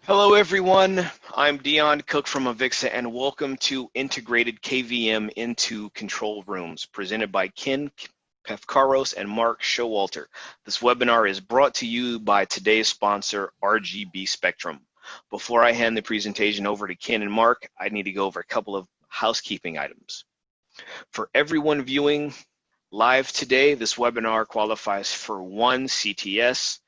Hello everyone, I'm Dion Cook from AVIXA and welcome to Integrated KVM into Control Rooms, presented by Ken Pefkaros and Mark Showalter. This webinar is brought to you by today's sponsor, RGB Spectrum. Before I hand the presentation over to Ken and Mark, I need to go over a couple of housekeeping items. For everyone viewing live today, this webinar qualifies for one CTS,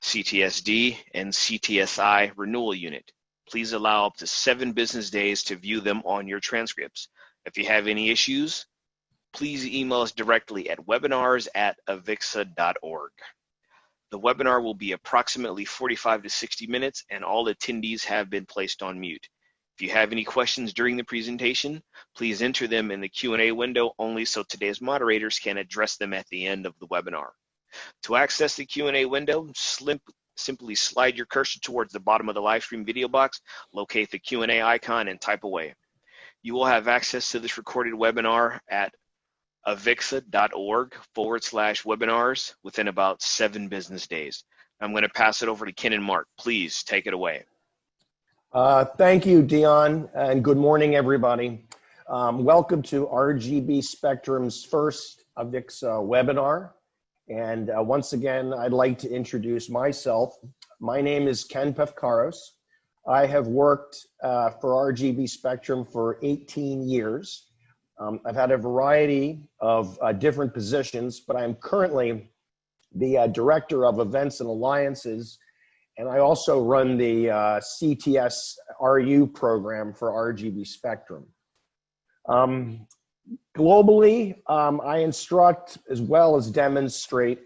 CTSD, and CTSI renewal unit. Please allow up to 7 business days to view them on your transcripts. If you have any issues, please email us directly at webinars@avixa.org. The webinar will be approximately 45 to 60 minutes and all attendees have been placed on mute. If you have any questions during the presentation, please enter them in the Q&A window only so today's moderators can address them at the end of the webinar. To access the Q&A window, simply slide your cursor towards the bottom of the live stream video box, locate the Q&A icon, and type away. You will have access to this recorded webinar at avixa.org/webinars within about 7 business days. I'm going to pass it over to Ken and Mark. Please take it away. Thank you, Dion, and good morning, everybody. Welcome to RGB Spectrum's first AVIXA webinar. And once again, I'd like to introduce myself. My name is Ken Pefkaros. I have worked for RGB Spectrum for 18 years. I've had a variety of different positions, but I'm currently the Director of Events and Alliances, and I also run the CTS RU program for RGB Spectrum. Globally, I instruct as well as demonstrate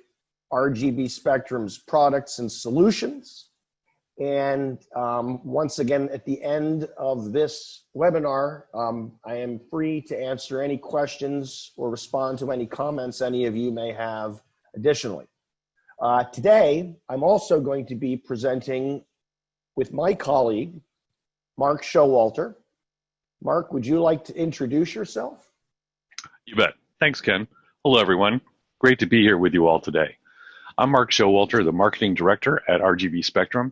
RGB Spectrum's products and solutions. And once again, at the end of this webinar, I am free to answer any questions or respond to any comments any of you may have additionally. Today, I'm also going to be presenting with my colleague, Mark Showalter. Mark, would you like to introduce yourself? You bet. Thanks, Ken. Hello, everyone. Great to be here with you all today. I'm Mark Showalter, the Marketing Director at RGB Spectrum.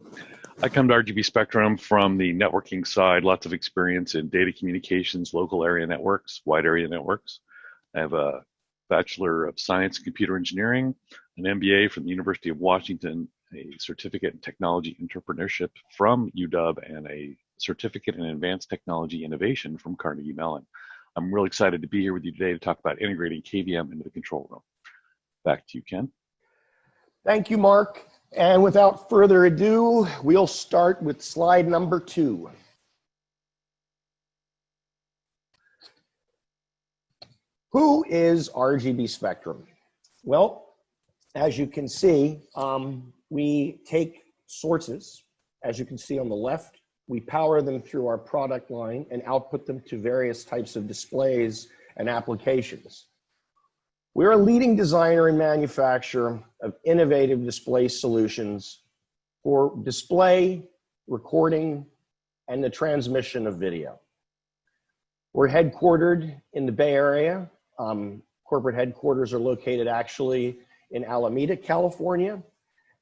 I come to RGB Spectrum from the networking side, lots of experience in data communications, local area networks, wide area networks. I have a Bachelor of Science in Computer Engineering, an MBA from the University of Washington, a Certificate in Technology Entrepreneurship from UW, and a Certificate in Advanced Technology Innovation from Carnegie Mellon. I'm really excited to be here with you today to talk about integrating KVM into the control room. Back to you, Ken. Thank you, Mark. And without further ado, we'll start with slide number 2. Who is RGB Spectrum? Well, as you can see, we take sources, as you can see on the left. We power them through our product line and output them to various types of displays and applications. We're a leading designer and manufacturer of innovative display solutions for display, recording, and the transmission of video. We're headquartered in the Bay Area. Corporate headquarters are located actually in Alameda, California,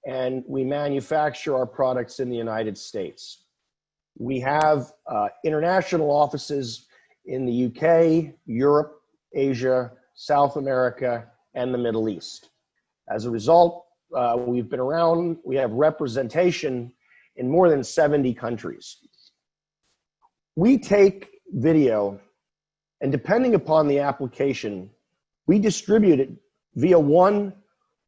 and we manufacture our products in the United States. We have international offices in the UK, Europe, Asia, South America, and the Middle East. As a result, we've been around, we have representation in more than 70 countries. We take video, and depending upon the application, we distribute it via one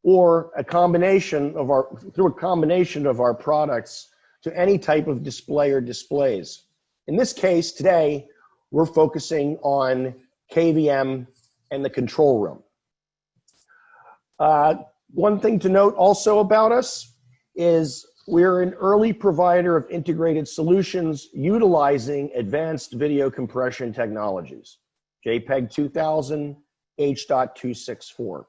or a combination of through a combination of our products to any type of display or displays. In this case, today, we're focusing on KVM and the control room. One thing to note also about us is we're an early provider of integrated solutions utilizing advanced video compression technologies, JPEG 2000, H.264.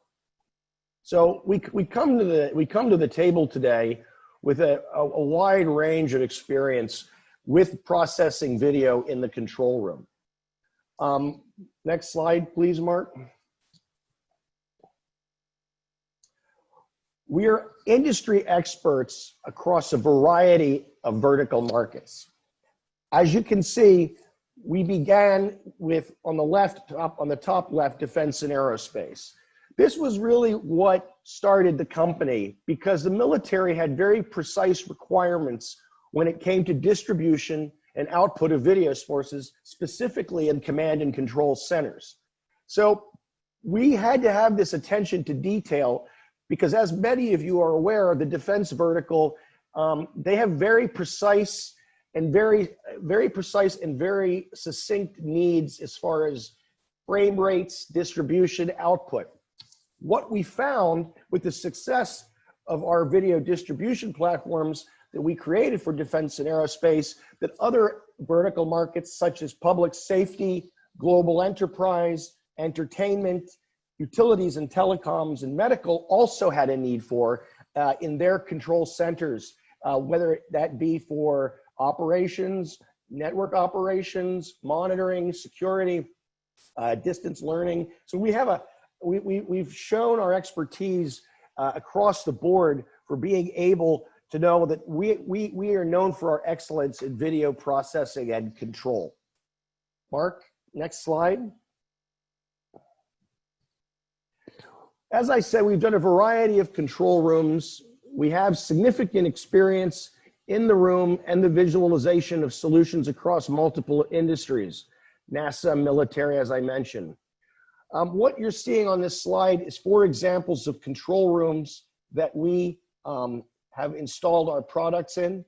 So we come to the table today with a wide range of experience with processing video in the control room. Next slide, please, Mark. We're industry experts across a variety of vertical markets. As you can see, we began with, on the top left, defense and aerospace. This was really what started the company because the military had very precise requirements when it came to distribution and output of video sources, specifically in command and control centers. So we had to have this attention to detail because, as many of you are aware, the defense vertical, they have very precise and very succinct needs as far as frame rates, distribution, output. What we found with the success of our video distribution platforms that we created for defense and aerospace, that other vertical markets such as public safety, global enterprise, entertainment, utilities and telecoms, and medical also had a need for in their control centers, whether that be for operations, network operations, monitoring, security, distance learning. So we have we've shown our expertise across the board for being able to know that we are known for our excellence in video processing and control. Mark, next slide. As I said, we've done a variety of control rooms. We have significant experience in the room and the visualization of solutions across multiple industries, NASA, military, as I mentioned. What you're seeing on this slide is 4 examples of control rooms that we have installed our products in.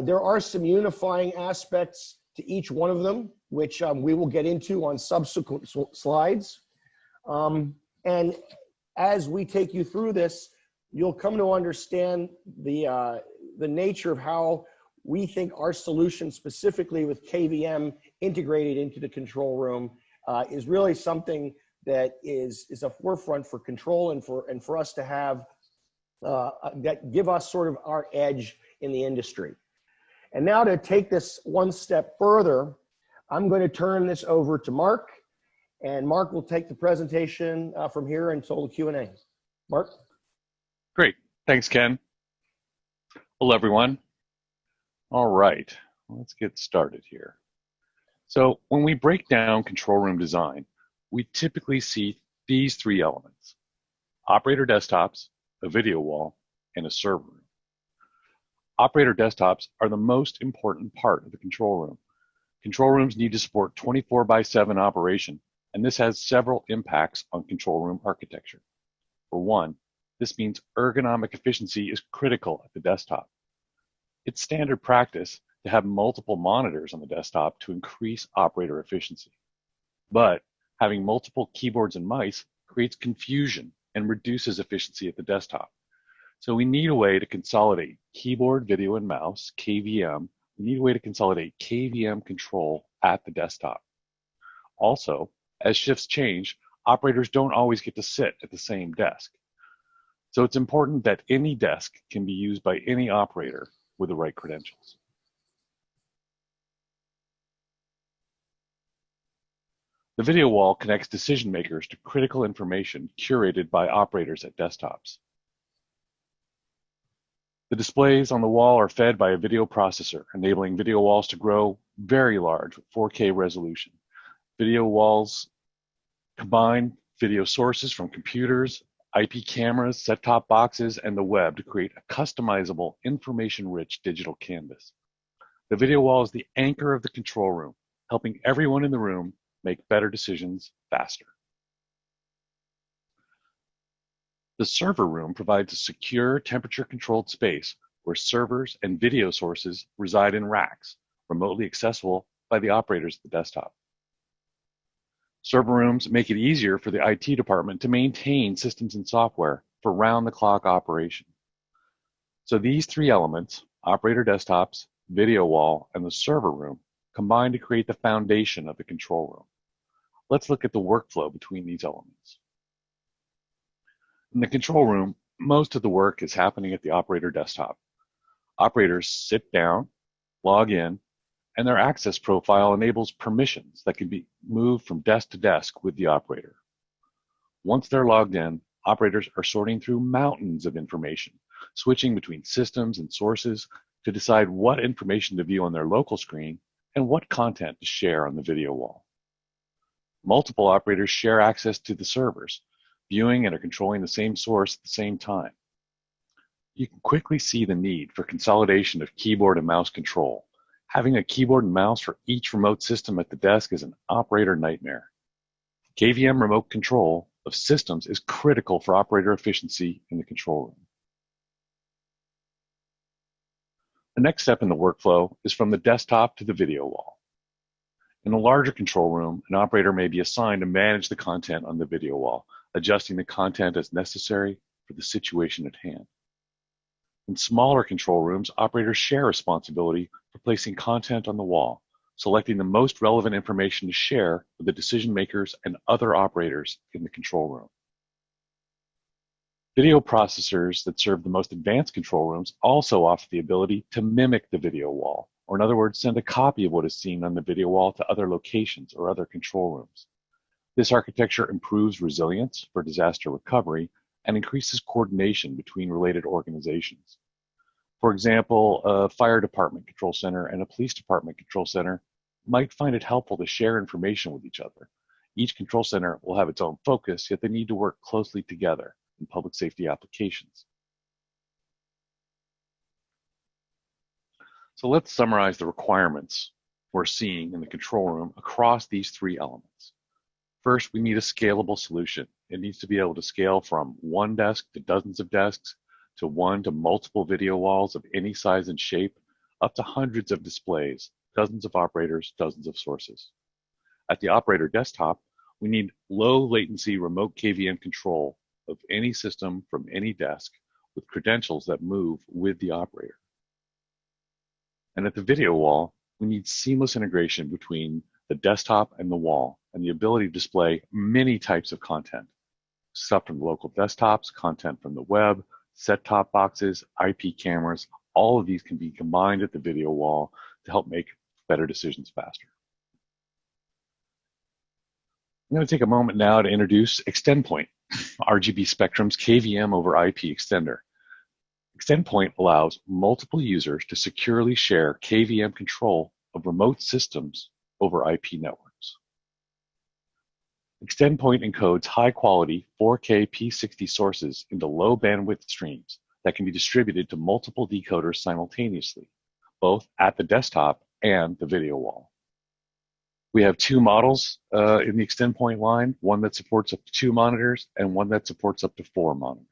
There are some unifying aspects to each one of them, which we will get into on subsequent slides. And as we take you through this, you'll come to understand the nature of how we think our solution, specifically with KVM integrated into the control room, is really something that is a forefront for control and for us to have that give us sort of our edge in the industry. And now to take this one step further, I'm going to turn this over to Mark, and Mark will take the presentation from here until the Q&A. Mark? Great. Thanks, Ken. Hello, everyone. All right, let's get started here. So when we break down control room design, we typically see these 3 elements: operator desktops, a video wall, and a server room. Operator desktops are the most important part of the control room. Control rooms need to support 24/7 operation, and this has several impacts on control room architecture. For one, this means ergonomic efficiency is critical at the desktop. It's standard practice to have multiple monitors on the desktop to increase operator efficiency. But having multiple keyboards and mice creates confusion and reduces efficiency at the desktop. So we need a way to consolidate keyboard, video, and mouse, KVM. We need a way to consolidate KVM control at the desktop. Also, as shifts change, operators don't always get to sit at the same desk. So it's important that any desk can be used by any operator with the right credentials. The video wall connects decision makers to critical information curated by operators at desktops. The displays on the wall are fed by a video processor, enabling video walls to grow very large with 4K resolution. Video walls combine video sources from computers, IP cameras, set-top boxes, and the web to create a customizable, information-rich digital canvas. The video wall is the anchor of the control room, helping everyone in the room make better decisions faster. The server room provides a secure, temperature-controlled space where servers and video sources reside in racks, remotely accessible by the operators at the desktop. Server rooms make it easier for the IT department to maintain systems and software for round-the-clock operation. So these 3 elements, operator desktops, video wall, and the server room, combine to create the foundation of the control room. Let's look at the workflow between these elements. In the control room, most of the work is happening at the operator desktop. Operators sit down, log in, and their access profile enables permissions that can be moved from desk to desk with the operator. Once they're logged in, operators are sorting through mountains of information, switching between systems and sources to decide what information to view on their local screen and what content to share on the video wall. Multiple operators share access to the servers, viewing and or controlling the same source at the same time. You can quickly see the need for consolidation of keyboard and mouse control. Having a keyboard and mouse for each remote system at the desk is an operator nightmare. KVM remote control of systems is critical for operator efficiency in the control room. The next step in the workflow is from the desktop to the video wall. In a larger control room, an operator may be assigned to manage the content on the video wall, adjusting the content as necessary for the situation at hand. In smaller control rooms, operators share responsibility for placing content on the wall, selecting the most relevant information to share with the decision makers and other operators in the control room. Video processors that serve the most advanced control rooms also offer the ability to mimic the video wall, or in other words, send a copy of what is seen on the video wall to other locations or other control rooms. This architecture improves resilience for disaster recovery and increases coordination between related organizations. For example, a fire department control center and a police department control center might find it helpful to share information with each other. Each control center will have its own focus, yet they need to work closely together in public safety applications. So let's summarize the requirements we're seeing in the control room across these three elements. First, we need a scalable solution. It needs to be able to scale from one desk to dozens of desks, to one to multiple video walls of any size and shape, up to hundreds of displays, dozens of operators, dozens of sources. At the operator desktop, we need low latency remote KVM control of any system from any desk with credentials that move with the operator. And at the video wall, we need seamless integration between the desktop and the wall, and the ability to display many types of content. Stuff from local desktops, content from the web, set-top boxes, IP cameras, all of these can be combined at the video wall to help make better decisions faster. I'm going to take a moment now to introduce ExtendPoint, RGB Spectrum's KVM over IP extender. ExtendPoint allows multiple users to securely share KVM control of remote systems over IP networks. ExtendPoint encodes high-quality 4K P60 sources into low-bandwidth streams that can be distributed to multiple decoders simultaneously, both at the desktop and the video wall. We have two models in the ExtendPoint line, one that supports up to 2 monitors and one that supports up to 4 monitors.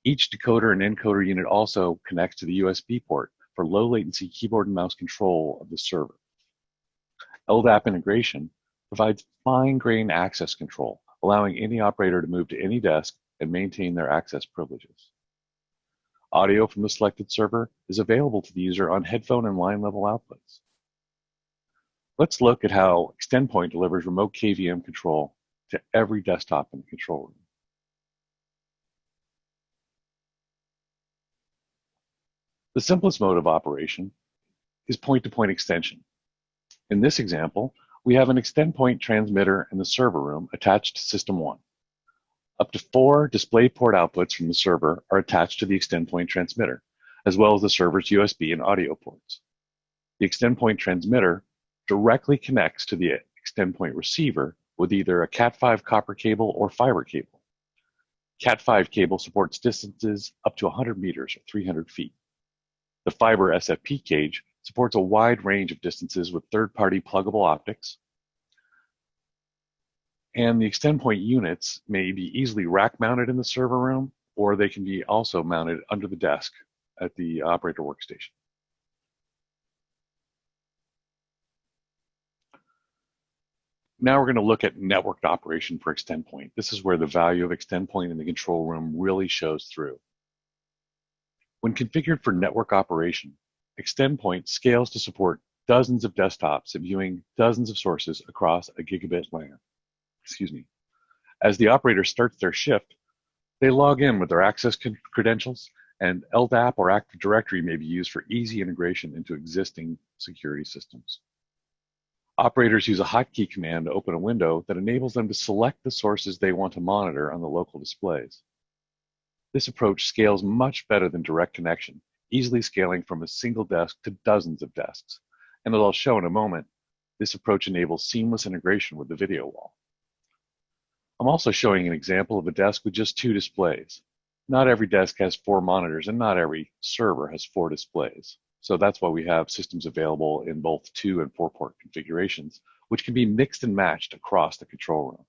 Each decoder and encoder unit also connects to the USB port for low-latency keyboard and mouse control of the server. LDAP integration provides fine-grained access control, allowing any operator to move to any desk and maintain their access privileges. Audio from the selected server is available to the user on headphone and line-level outputs. Let's look at how ExtendPoint delivers remote KVM control to every desktop in the control room. The simplest mode of operation is point-to-point extension. In this example, we have an ExtendPoint transmitter in the server room attached to System 1. Up to 4 DisplayPort outputs from the server are attached to the ExtendPoint transmitter, as well as the server's USB and audio ports. The ExtendPoint transmitter directly connects to the ExtendPoint receiver with either a Cat5 copper cable or fiber cable. Cat5 cable supports distances up to 100 meters or 300 feet. The fiber SFP cage supports a wide range of distances with third-party pluggable optics. And the ExtendPoint units may be easily rack-mounted in the server room, or they can be also mounted under the desk at the operator workstation. Now we're going to look at networked operation for ExtendPoint. This is where the value of ExtendPoint in the control room really shows through. When configured for network operation, ExtendPoint scales to support dozens of desktops viewing dozens of sources across a gigabit LAN. As the operator starts their shift, they log in with their access credentials, and LDAP or Active Directory may be used for easy integration into existing security systems. Operators use a hotkey command to open a window that enables them to select the sources they want to monitor on the local displays. This approach scales much better than direct connection, easily scaling from a single desk to dozens of desks. And as I'll show in a moment, this approach enables seamless integration with the video wall. I'm also showing an example of a desk with just 2 displays. Not every desk has 4 monitors, and not every server has 4 displays. So that's why we have systems available in both 2 and 4-port configurations, which can be mixed and matched across the control room.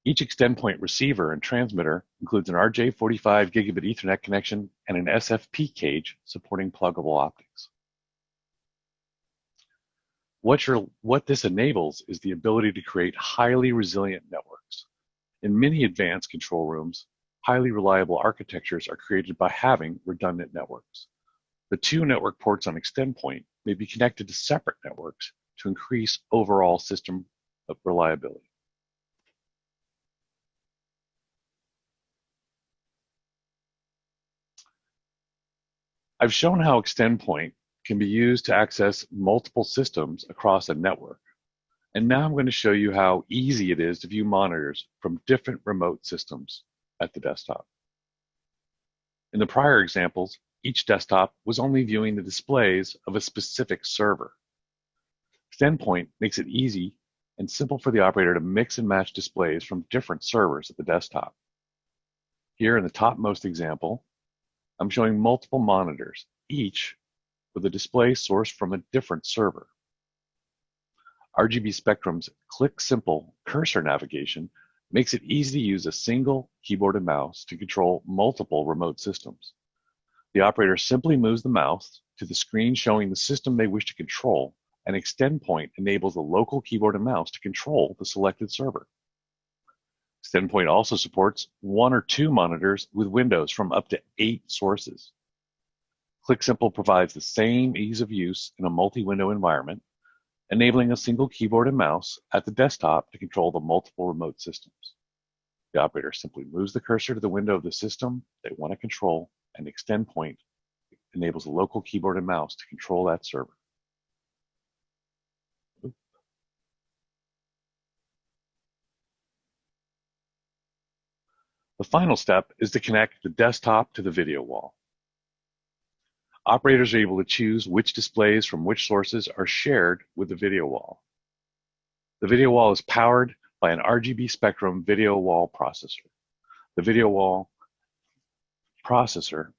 Each extend point receiver and transmitter includes an RJ45 gigabit Ethernet connection and an SFP cage supporting pluggable optics. What this enables is the ability to create highly resilient networks. In many advanced control rooms, highly reliable architectures are created by having redundant networks. The 2 network ports on extend point may be connected to separate networks to increase overall system reliability. I've shown how extend point can be used to access multiple systems across a network. And now I'm going to show you how easy it is to view monitors from different remote systems at the desktop. In the prior examples, each desktop was only viewing the displays of a specific server. Extend point makes it easy and simple for the operator to mix and match displays from different servers at the desktop. Here in the topmost example, I'm showing multiple monitors, each with a display sourced from a different server. RGB Spectrum's Click Simple cursor navigation makes it easy to use a single keyboard and mouse to control multiple remote systems. The operator simply moves the mouse to the screen showing the system they wish to control, and extend point enables the local keyboard and mouse to control the selected server. Extend point also supports 1 or 2 monitors with windows from up to 8 sources. Click Simple provides the same ease of use in a multi-window environment, enabling a single keyboard and mouse at the desktop to control the multiple remote systems. The operator simply moves the cursor to the window of the system they want to control, and extend point enables a local keyboard and mouse to control that server. The final step is to connect the desktop to the video wall. Operators are able to choose which displays from which sources are shared with the video wall. The video wall is powered by an RGB Spectrum video wall processor. The video wall processor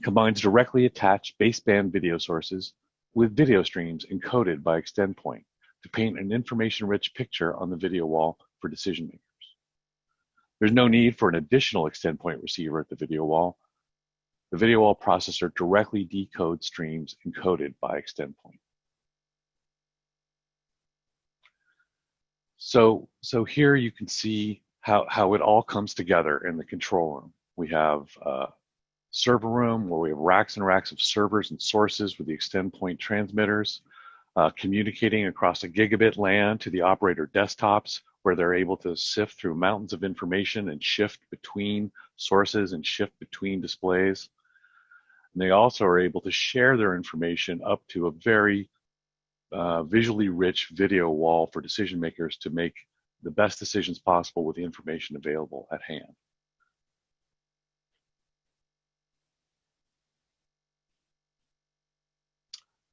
combines directly attached baseband video sources with video streams encoded by extend point to paint an information-rich picture on the video wall for decision makers. There's no need for an additional extend point receiver at the video wall. The video wall processor directly decodes streams encoded by extend point. So here you can see how it all comes together in the control room. We have a server room where we have racks and racks of servers and sources with the extend point transmitters communicating across a gigabit LAN to the operator desktops, where they're able to sift through mountains of information and shift between sources and shift between displays. And they also are able to share their information up to a very visually rich video wall for decision makers to make the best decisions possible with the information available at hand.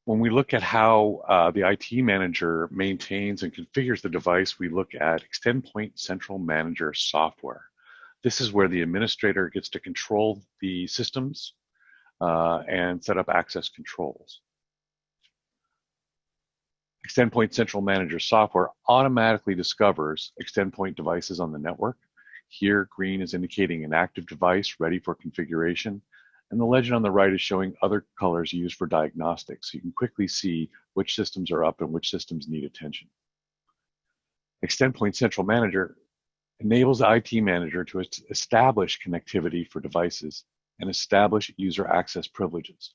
When we look at how the IT manager maintains and configures the device, we look at Extend Point Central Manager software. This is where the administrator gets to control the systems and set up access controls. Extend Point Central Manager software automatically discovers Extend Point devices on the network. Here, green is indicating an active device ready for configuration, and the legend on the right is showing other colors used for diagnostics, so you can quickly see which systems are up and which systems need attention. Extend Point Central Manager enables the IT manager to establish connectivity for devices and establish user access privileges.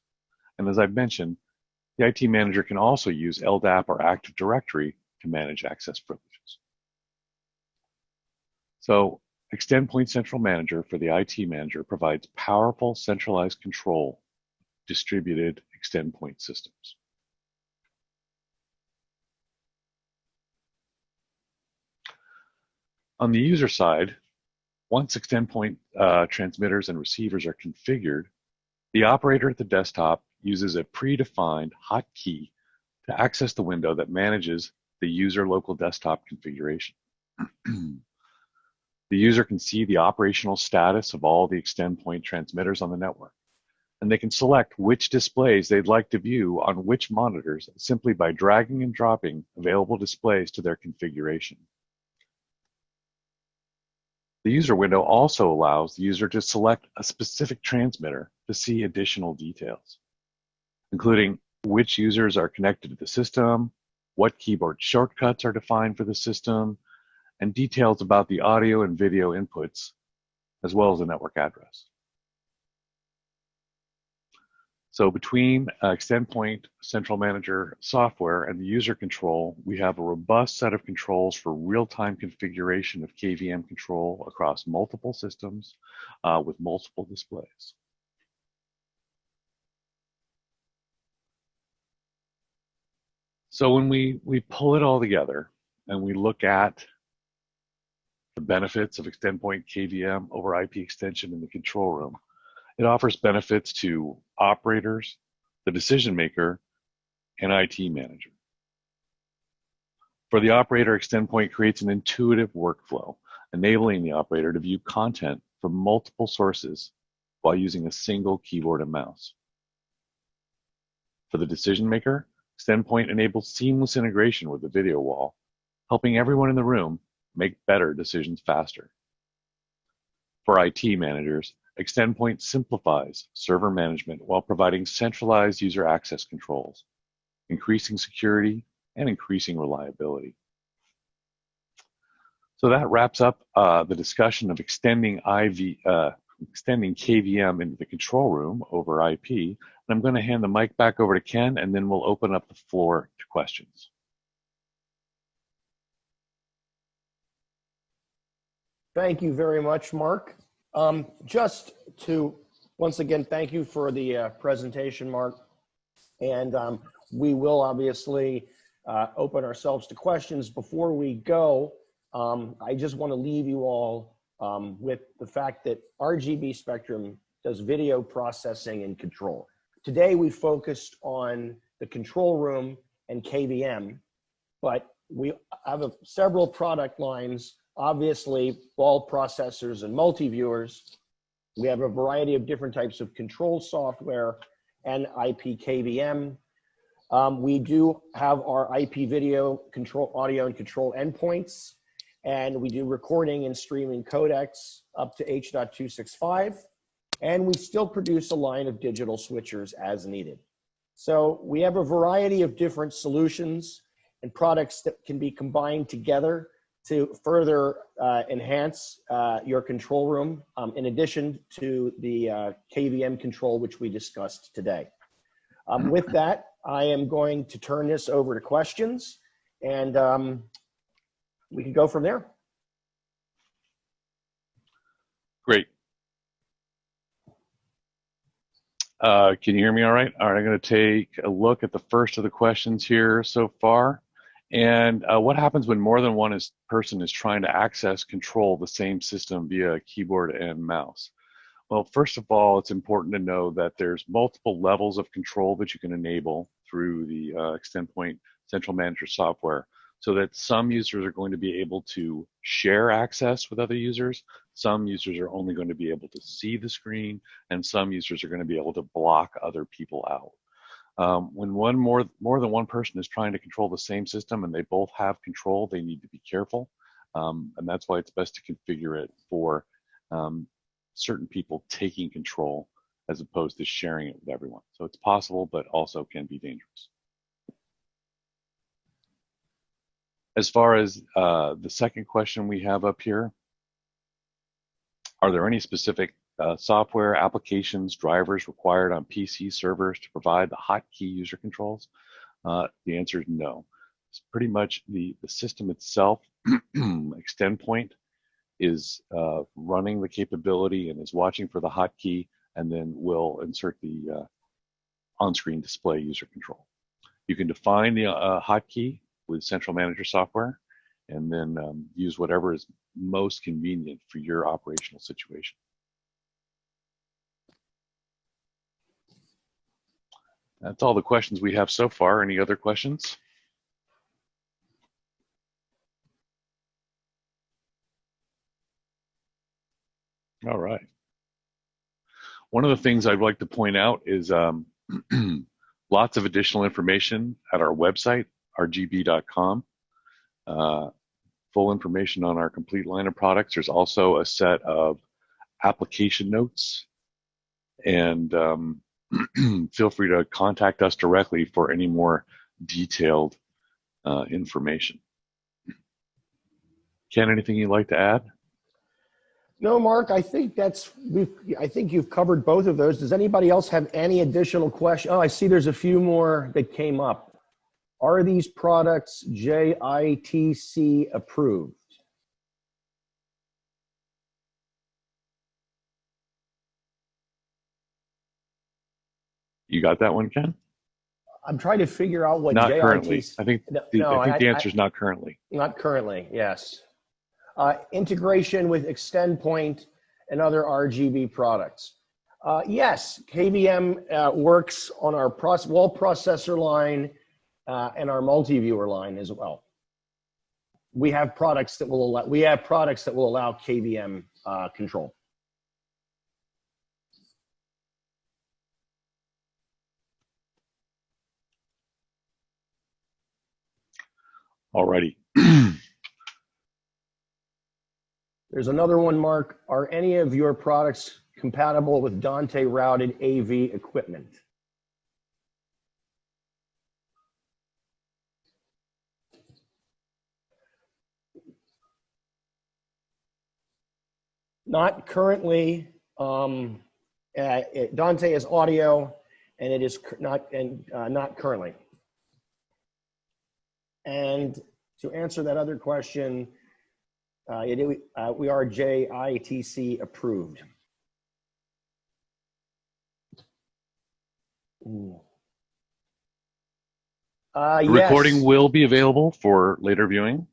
And as I've mentioned, the IT manager can also use LDAP or Active Directory to manage access privileges. So Extend Point Central Manager for the IT manager provides powerful centralized control of distributed extend point systems. On the user side, once extend point transmitters and receivers are configured, the operator at the desktop uses a predefined hotkey to access the window that manages the user local desktop configuration. The user can see the operational status of all the extend point transmitters on the network, and they can select which displays they'd like to view on which monitors simply by dragging and dropping available displays to their configuration. The user window also allows the user to select a specific transmitter to see additional details, including which users are connected to the system, what keyboard shortcuts are defined for the system, and details about the audio and video inputs, as well as the network address. So between Extend Point Central Manager software and the user control, we have a robust set of controls for real-time configuration of KVM control across multiple systems with multiple displays. So when we pull it all together and we look at the benefits of Extend Point KVM over IP extension in the control room, it offers benefits to operators, the decision maker, and IT manager. For the operator, Extend Point creates an intuitive workflow, enabling the operator to view content from multiple sources while using a single keyboard and mouse. For the decision maker, Extend Point enables seamless integration with the video wall, helping everyone in the room make better decisions faster. For IT managers, Extend Point simplifies server management while providing centralized user access controls, increasing security and increasing reliability. So that wraps up the discussion of extending KVM into the control room over IP. And I'm going to hand the mic back over to Ken, and then we'll open up the floor to questions. Thank you very much, Mark. Just to, once again, thank you for the presentation, Mark. And we will obviously open ourselves to questions. Before we go, I just want to leave you all with the fact that RGB Spectrum does video processing and control. Today, we focused on the control room and KVM, but we have several product lines. Obviously, ball processors and multi-viewers. We have a variety of different types of control software and IP KVM. We do have our IP video control, audio and control endpoints, and we do recording and streaming codecs up to H.265, and we still produce a line of digital switchers as needed. So we have a variety of different solutions and products that can be combined together to further enhance your control room, in addition to the KVM control, which we discussed today. With that, I am going to turn this over to questions, and we can go from there. Great. Can you hear me all right? All right, I'm going to take a look at the first of the questions here so far. And what happens when more than one person is trying to access control the same system via keyboard and mouse? Well, first of all, it's important to know that there's multiple levels of control that you can enable through the Extend Point Central Manager software, so that some users are going to be able to share access with other users, some users are only going to be able to see the screen, and some users are going to be able to block other people out. When more than one person is trying to control the same system and they both have control, they need to be careful. And that's why it's best to configure it for certain people taking control as opposed to sharing it with everyone. So it's possible, but also can be dangerous. As far as the second question we have up here, are there any specific software, applications, drivers required on PC servers to provide the hotkey user controls? The answer is no. It's pretty much the system itself. Extend Point is running the capability and is watching for the hotkey, and then will insert the on-screen display user control. You can define the hotkey with Central Manager software, and then use whatever is most convenient for your operational situation. That's all the questions we have so far. Any other questions? All right. One of the things I'd like to point out is lots of additional information at our website, rgb.com. Full information on our complete line of products. There's also a set of application notes, and feel free to contact us directly for any more detailed information. Ken, anything you'd like to add? No, Mark, I think I think you've covered both of those. Does anybody else have any additional questions? Oh, I see there's a few more that came up. Are these products JITC approved? You got that one, Ken? I'm trying to figure out what not JITC. Currently. I think the answer is not currently. Not currently, yes. Integration with Extend Point and other RGB products. Yes, KVM works on our wall processor line and our multi-viewer line as well. We have products that will allow KVM control. Alrighty. There's another one, Mark. Are any of your products compatible with Dante routed AV equipment? Not currently. Dante is audio, and it is not currently. And to answer that other question, we are JITC approved. The recording will be available for later viewing?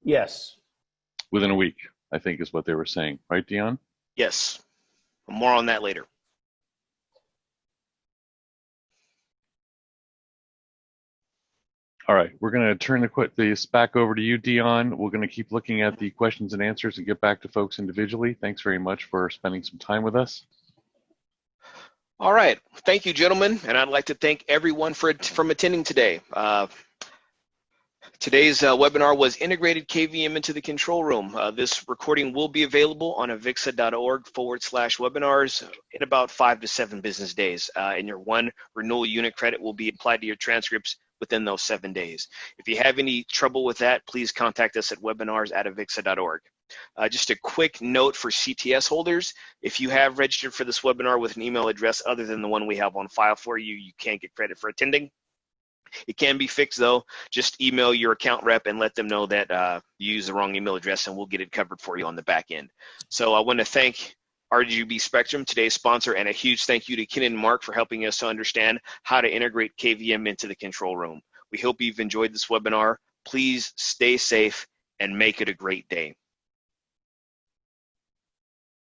Yes. Within a week, I think is what they were saying. Right, Dion? Yes. More on that later. All right, we're going to turn this back over to you, Dion. We're going to keep looking at the questions and answers and get back to folks individually. Thanks very much for spending some time with us. All right. Thank you, gentlemen. And I'd like to thank everyone from attending today. Today's webinar was Integrated KVM into the Control Room. This recording will be available on avixa.org/webinars in about 5 to 7 business days. And your one renewal unit credit will be applied to your transcripts within those 7 days. If you have any trouble with that, please contact us at webinars@avixa.org. Just a quick note for CTS holders. If you have registered for this webinar with an email address other than the one we have on file for you, you can't get credit for attending. It can be fixed though. Just email your account rep and let them know that you used the wrong email address, and we'll get it covered for you on the back end. So I want to thank RGB Spectrum, today's sponsor, and a huge thank you to Ken and Mark for helping us to understand how to integrate KVM into the control room. We hope you've enjoyed this webinar. Please stay safe and make it a great day.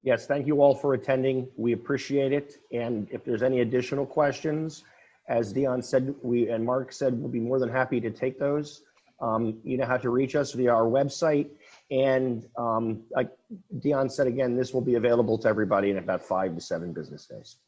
Yes, thank you all for attending. We appreciate it. And if there's any additional questions, as Dion said, and Mark said, we'll be more than happy to take those. You know how to reach us via our website. And like Dion said again, this will be available to everybody in about 5 to 7 business days.